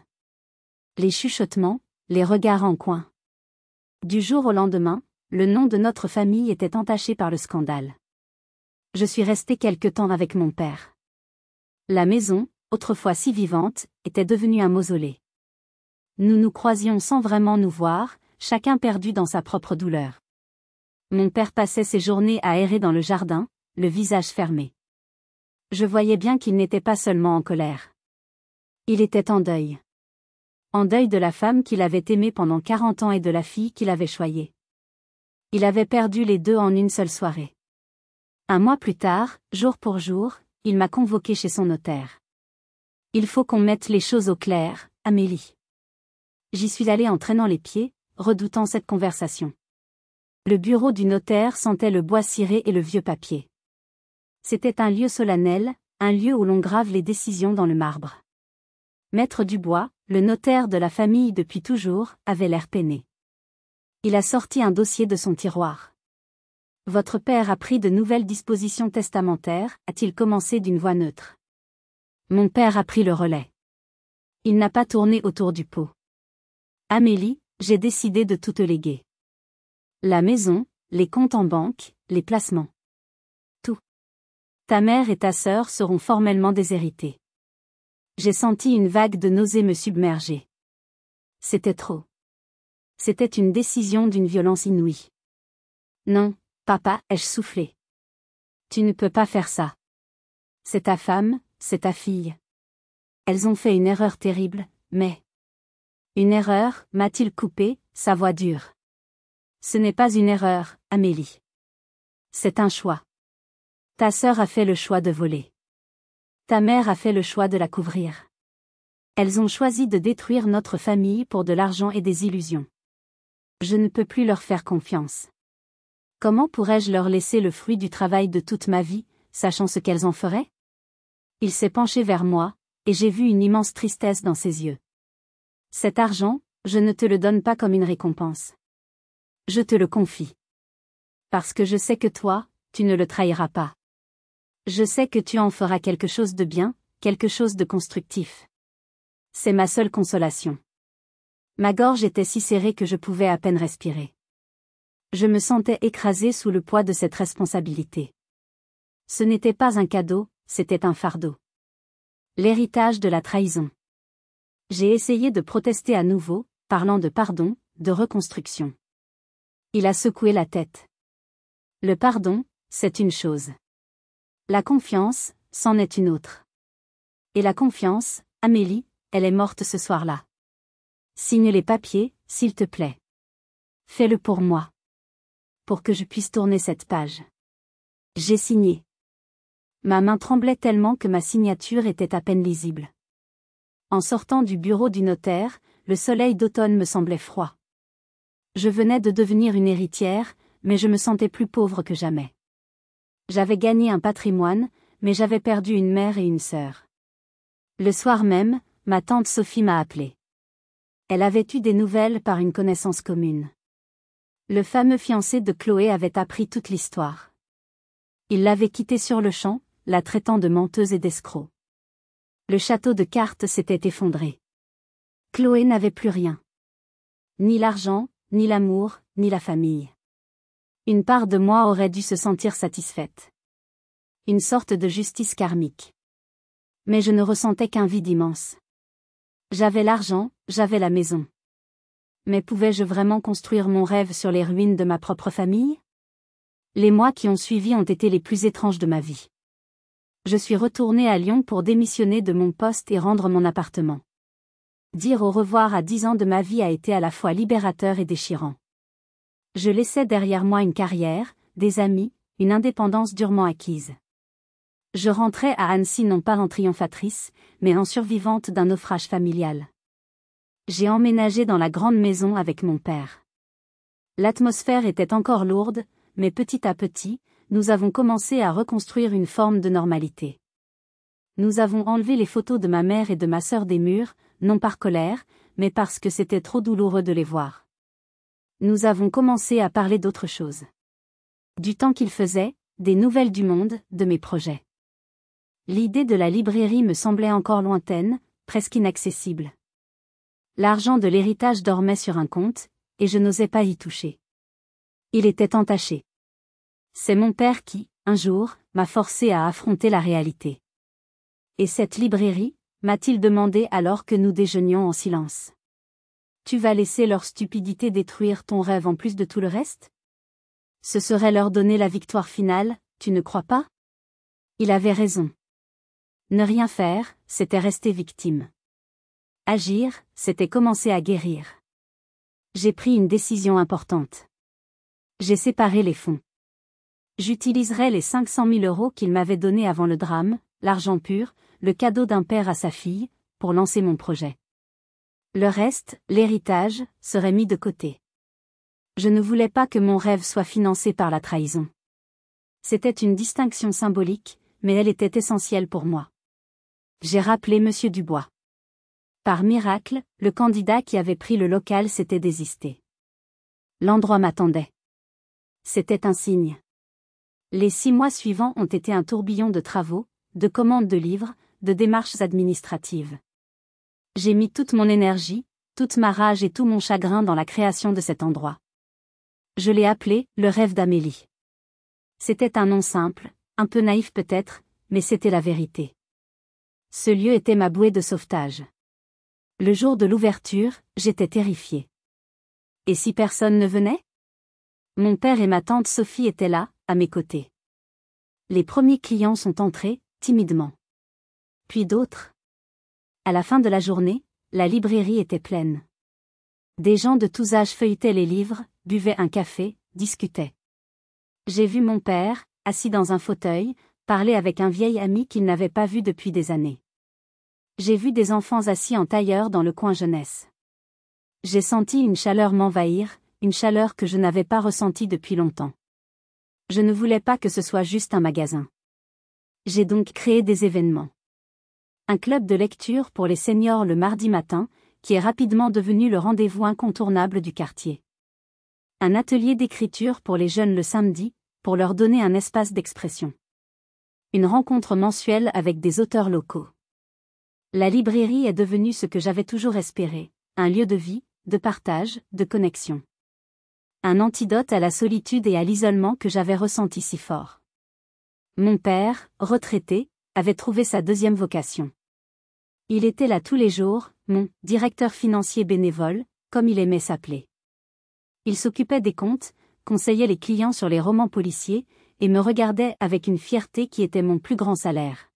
S1: Les chuchotements, les regards en coin. Du jour au lendemain, le nom de notre famille était entaché par le scandale. Je suis restée quelque temps avec mon père. La maison, autrefois si vivante, était devenue un mausolée. Nous nous croisions sans vraiment nous voir, chacun perdu dans sa propre douleur. Mon père passait ses journées à errer dans le jardin, le visage fermé. Je voyais bien qu'il n'était pas seulement en colère. Il était en deuil. En deuil de la femme qu'il avait aimée pendant 40 ans et de la fille qu'il avait choyée. Il avait perdu les deux en une seule soirée. Un mois plus tard, jour pour jour, il m'a convoqué chez son notaire. Il faut qu'on mette les choses au clair, Amélie. J'y suis allée en traînant les pieds, redoutant cette conversation. Le bureau du notaire sentait le bois ciré et le vieux papier. C'était un lieu solennel, un lieu où l'on grave les décisions dans le marbre. Maître Dubois, le notaire de la famille depuis toujours, avait l'air peiné. Il a sorti un dossier de son tiroir. Votre père a pris de nouvelles dispositions testamentaires, a-t-il commencé d'une voix neutre. Mon père a pris le relais. Il n'a pas tourné autour du pot. Amélie, j'ai décidé de tout te léguer. La maison, les comptes en banque, les placements. Tout. Ta mère et ta sœur seront formellement déshéritées. J'ai senti une vague de nausée me submerger. C'était trop. C'était une décision d'une violence inouïe. Non, papa, ai-je soufflé. Tu ne peux pas faire ça. C'est ta femme, c'est ta fille. Elles ont fait une erreur terrible, mais... Une erreur, m'a-t-il coupé, sa voix dure. Ce n'est pas une erreur, Amélie. C'est un choix. Ta sœur a fait le choix de voler. Ta mère a fait le choix de la couvrir. Elles ont choisi de détruire notre famille pour de l'argent et des illusions. Je ne peux plus leur faire confiance. Comment pourrais-je leur laisser le fruit du travail de toute ma vie, sachant ce qu'elles en feraient? Il s'est penché vers moi, et j'ai vu une immense tristesse dans ses yeux. Cet argent, je ne te le donne pas comme une récompense. Je te le confie. Parce que je sais que toi, tu ne le trahiras pas. Je sais que tu en feras quelque chose de bien, quelque chose de constructif. C'est ma seule consolation. Ma gorge était si serrée que je pouvais à peine respirer. Je me sentais écrasée sous le poids de cette responsabilité. Ce n'était pas un cadeau, c'était un fardeau. L'héritage de la trahison. J'ai essayé de protester à nouveau, parlant de pardon, de reconstruction. Il a secoué la tête. Le pardon, c'est une chose. La confiance, c'en est une autre. Et la confiance, Amélie, elle est morte ce soir-là. Signe les papiers, s'il te plaît. Fais-le pour moi. Pour que je puisse tourner cette page. J'ai signé. Ma main tremblait tellement que ma signature était à peine lisible. En sortant du bureau du notaire, le soleil d'automne me semblait froid. Je venais de devenir une héritière, mais je me sentais plus pauvre que jamais. J'avais gagné un patrimoine, mais j'avais perdu une mère et une sœur. Le soir même, ma tante Sophie m'a appelée. Elle avait eu des nouvelles par une connaissance commune. Le fameux fiancé de Chloé avait appris toute l'histoire. Il l'avait quittée sur le champ, la traitant de menteuse et d'escroc. Le château de cartes s'était effondré. Chloé n'avait plus rien. Ni l'argent, ni l'amour, ni la famille. Une part de moi aurait dû se sentir satisfaite. Une sorte de justice karmique. Mais je ne ressentais qu'un vide immense. J'avais l'argent, j'avais la maison. Mais pouvais-je vraiment construire mon rêve sur les ruines de ma propre famille? Les mois qui ont suivi ont été les plus étranges de ma vie. Je suis retournée à Lyon pour démissionner de mon poste et rendre mon appartement. Dire au revoir à 10 ans de ma vie a été à la fois libérateur et déchirant. Je laissais derrière moi une carrière, des amis, une indépendance durement acquise. Je rentrais à Annecy non pas en triomphatrice, mais en survivante d'un naufrage familial. J'ai emménagé dans la grande maison avec mon père. L'atmosphère était encore lourde, mais petit à petit, nous avons commencé à reconstruire une forme de normalité. Nous avons enlevé les photos de ma mère et de ma sœur des murs, non par colère, mais parce que c'était trop douloureux de les voir. Nous avons commencé à parler d'autre chose. Du temps qu'il faisait, des nouvelles du monde, de mes projets. L'idée de la librairie me semblait encore lointaine, presque inaccessible. L'argent de l'héritage dormait sur un compte, et je n'osais pas y toucher. Il était entaché. C'est mon père qui, un jour, m'a forcé à affronter la réalité. Et cette librairie, m'a-t-il demandé alors que nous déjeunions en silence. Tu vas laisser leur stupidité détruire ton rêve en plus de tout le reste? Ce serait leur donner la victoire finale, tu ne crois pas? Il avait raison. Ne rien faire, c'était rester victime. Agir, c'était commencer à guérir. J'ai pris une décision importante. J'ai séparé les fonds. J'utiliserai les 500 000 € qu'il m'avait donnés avant le drame, l'argent pur, le cadeau d'un père à sa fille, pour lancer mon projet. Le reste, l'héritage, serait mis de côté. Je ne voulais pas que mon rêve soit financé par la trahison. C'était une distinction symbolique, mais elle était essentielle pour moi. J'ai rappelé Monsieur Dubois. Par miracle, le candidat qui avait pris le local s'était désisté. L'endroit m'attendait. C'était un signe. Les 6 mois suivants ont été un tourbillon de travaux, de commandes de livres, de démarches administratives. J'ai mis toute mon énergie, toute ma rage et tout mon chagrin dans la création de cet endroit. Je l'ai appelé « Le rêve d'Amélie ». C'était un nom simple, un peu naïf peut-être, mais c'était la vérité. Ce lieu était ma bouée de sauvetage. Le jour de l'ouverture, j'étais terrifiée. Et si personne ne venait? Mon père et ma tante Sophie étaient là, à mes côtés. Les premiers clients sont entrés, timidement. Puis d'autres. À la fin de la journée, la librairie était pleine. Des gens de tous âges feuilletaient les livres, buvaient un café, discutaient. J'ai vu mon père, assis dans un fauteuil, parler avec un vieil ami qu'il n'avait pas vu depuis des années. J'ai vu des enfants assis en tailleur dans le coin jeunesse. J'ai senti une chaleur m'envahir, une chaleur que je n'avais pas ressentie depuis longtemps. Je ne voulais pas que ce soit juste un magasin. J'ai donc créé des événements. Un club de lecture pour les seniors le mardi matin, qui est rapidement devenu le rendez-vous incontournable du quartier. Un atelier d'écriture pour les jeunes le samedi, pour leur donner un espace d'expression. Une rencontre mensuelle avec des auteurs locaux. La librairie est devenue ce que j'avais toujours espéré, un lieu de vie, de partage, de connexion. Un antidote à la solitude et à l'isolement que j'avais ressenti si fort. Mon père, retraité, avait trouvé sa deuxième vocation. Il était là tous les jours, mon directeur financier bénévole, comme il aimait s'appeler. Il s'occupait des comptes, conseillait les clients sur les romans policiers, et me regardait avec une fierté qui était mon plus grand salaire.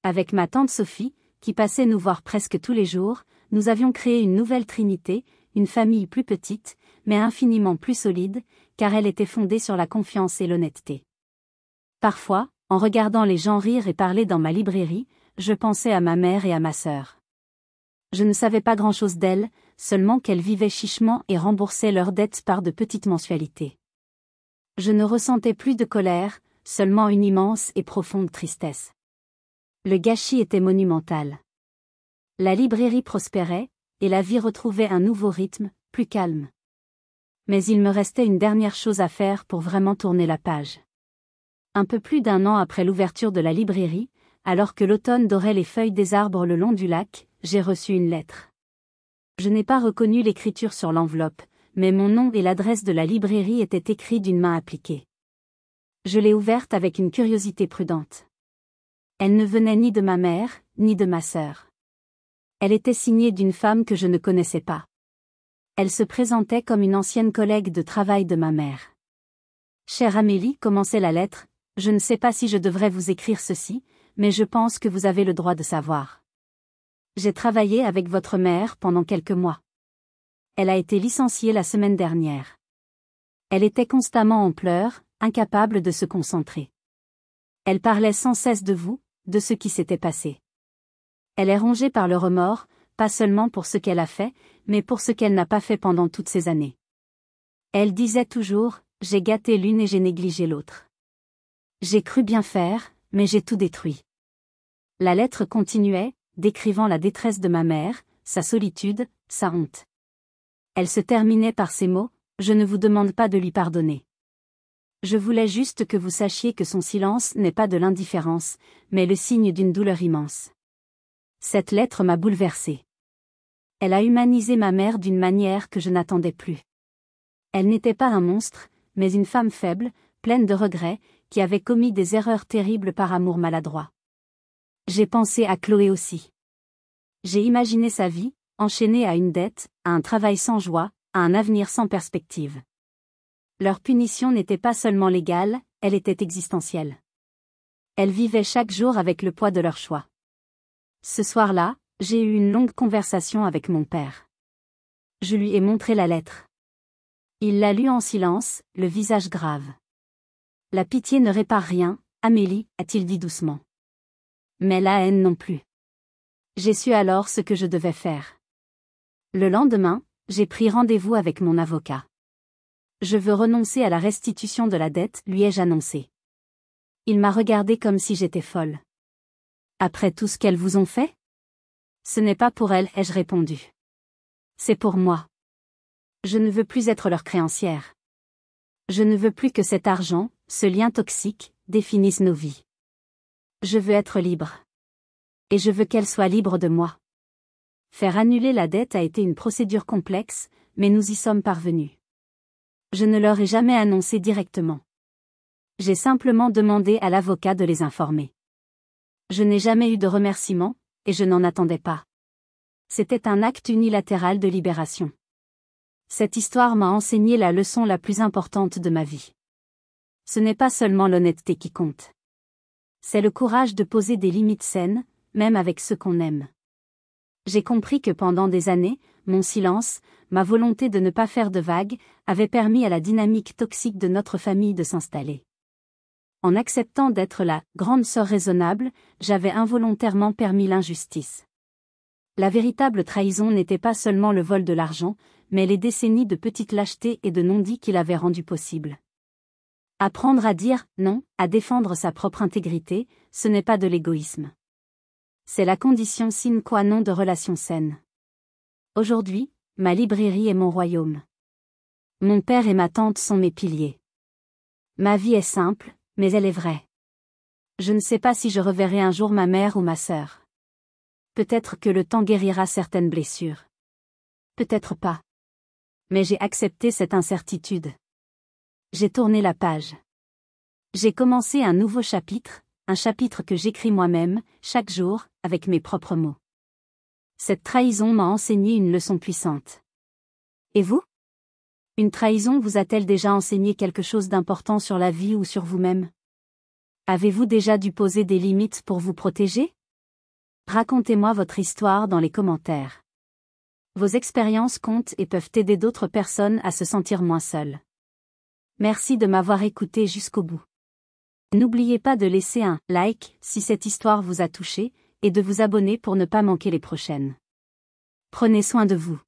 S1: Avec ma tante Sophie, qui passait nous voir presque tous les jours, nous avions créé une nouvelle trinité, une famille plus petite, mais infiniment plus solide, car elle était fondée sur la confiance et l'honnêteté. Parfois, en regardant les gens rire et parler dans ma librairie, je pensais à ma mère et à ma sœur. Je ne savais pas grand-chose d'elles, seulement qu'elles vivaient chichement et remboursaient leurs dettes par de petites mensualités. Je ne ressentais plus de colère, seulement une immense et profonde tristesse. Le gâchis était monumental. La librairie prospérait, et la vie retrouvait un nouveau rythme, plus calme. Mais il me restait une dernière chose à faire pour vraiment tourner la page. Un peu plus d'1 an après l'ouverture de la librairie, alors que l'automne dorait les feuilles des arbres le long du lac, j'ai reçu une lettre. Je n'ai pas reconnu l'écriture sur l'enveloppe, mais mon nom et l'adresse de la librairie étaient écrits d'une main appliquée. Je l'ai ouverte avec une curiosité prudente. Elle ne venait ni de ma mère, ni de ma sœur. Elle était signée d'une femme que je ne connaissais pas. Elle se présentait comme une ancienne collègue de travail de ma mère. Chère Amélie, commençait la lettre, je ne sais pas si je devrais vous écrire ceci, mais je pense que vous avez le droit de savoir. J'ai travaillé avec votre mère pendant quelques mois. Elle a été licenciée la semaine dernière. Elle était constamment en pleurs, incapable de se concentrer. Elle parlait sans cesse de vous, de ce qui s'était passé. Elle est rongée par le remords, pas seulement pour ce qu'elle a fait, mais pour ce qu'elle n'a pas fait pendant toutes ces années. Elle disait toujours, j'ai gâté l'une et j'ai négligé l'autre. J'ai cru bien faire, mais j'ai tout détruit. La lettre continuait, décrivant la détresse de ma mère, sa solitude, sa honte. Elle se terminait par ces mots, je ne vous demande pas de lui pardonner. Je voulais juste que vous sachiez que son silence n'est pas de l'indifférence, mais le signe d'une douleur immense. Cette lettre m'a bouleversée. Elle a humanisé ma mère d'une manière que je n'attendais plus. Elle n'était pas un monstre, mais une femme faible, pleine de regrets, qui avait commis des erreurs terribles par amour maladroit. J'ai pensé à Chloé aussi. J'ai imaginé sa vie, enchaînée à une dette, à un travail sans joie, à un avenir sans perspective. Leur punition n'était pas seulement légale, elle était existentielle. Elles vivaient chaque jour avec le poids de leur choix. Ce soir-là, J'ai eu une longue conversation avec mon père. Je lui ai montré la lettre. Il l'a lue en silence, le visage grave. La pitié ne répare rien, Amélie, a-t-il dit doucement. Mais la haine non plus. J'ai su alors ce que je devais faire. Le lendemain, j'ai pris rendez-vous avec mon avocat. Je veux renoncer à la restitution de la dette, lui ai-je annoncé. Il m'a regardé comme si j'étais folle. Après tout ce qu'elles vous ont fait? Ce n'est pas pour elles, ai-je répondu. C'est pour moi. Je ne veux plus être leur créancière. Je ne veux plus que cet argent, ce lien toxique, définisse nos vies. Je veux être libre. Et je veux qu'elles soient libres de moi. Faire annuler la dette a été une procédure complexe, mais nous y sommes parvenus. Je ne leur ai jamais annoncé directement. J'ai simplement demandé à l'avocat de les informer. Je n'ai jamais eu de remerciement, et je n'en attendais pas. C'était un acte unilatéral de libération. Cette histoire m'a enseigné la leçon la plus importante de ma vie. Ce n'est pas seulement l'honnêteté qui compte. C'est le courage de poser des limites saines, même avec ceux qu'on aime. J'ai compris que pendant des années, mon silence, ma volonté de ne pas faire de vagues, avait permis à la dynamique toxique de notre famille de s'installer. En acceptant d'être la grande sœur raisonnable, j'avais involontairement permis l'injustice. La véritable trahison n'était pas seulement le vol de l'argent, mais les décennies de petites lâchetés et de non-dits qui l'avaient rendu possible. Apprendre à dire non, à défendre sa propre intégrité, ce n'est pas de l'égoïsme. C'est la condition sine qua non de relations saines. Aujourd'hui, ma librairie est mon royaume. Mon père et ma tante sont mes piliers. Ma vie est simple, mais elle est vraie. Je ne sais pas si je reverrai un jour ma mère ou ma sœur. Peut-être que le temps guérira certaines blessures. Peut-être pas. Mais j'ai accepté cette incertitude. J'ai tourné la page. J'ai commencé un nouveau chapitre, un chapitre que j'écris moi-même, chaque jour, avec mes propres mots. Cette trahison m'a enseigné une leçon puissante. Et vous? Une trahison vous a-t-elle déjà enseigné quelque chose d'important sur la vie ou sur vous-même? Avez-vous déjà dû poser des limites pour vous protéger? Racontez-moi votre histoire dans les commentaires. Vos expériences comptent et peuvent aider d'autres personnes à se sentir moins seules. Merci de m'avoir écouté jusqu'au bout. N'oubliez pas de laisser un like si cette histoire vous a touché, et de vous abonner pour ne pas manquer les prochaines. Prenez soin de vous.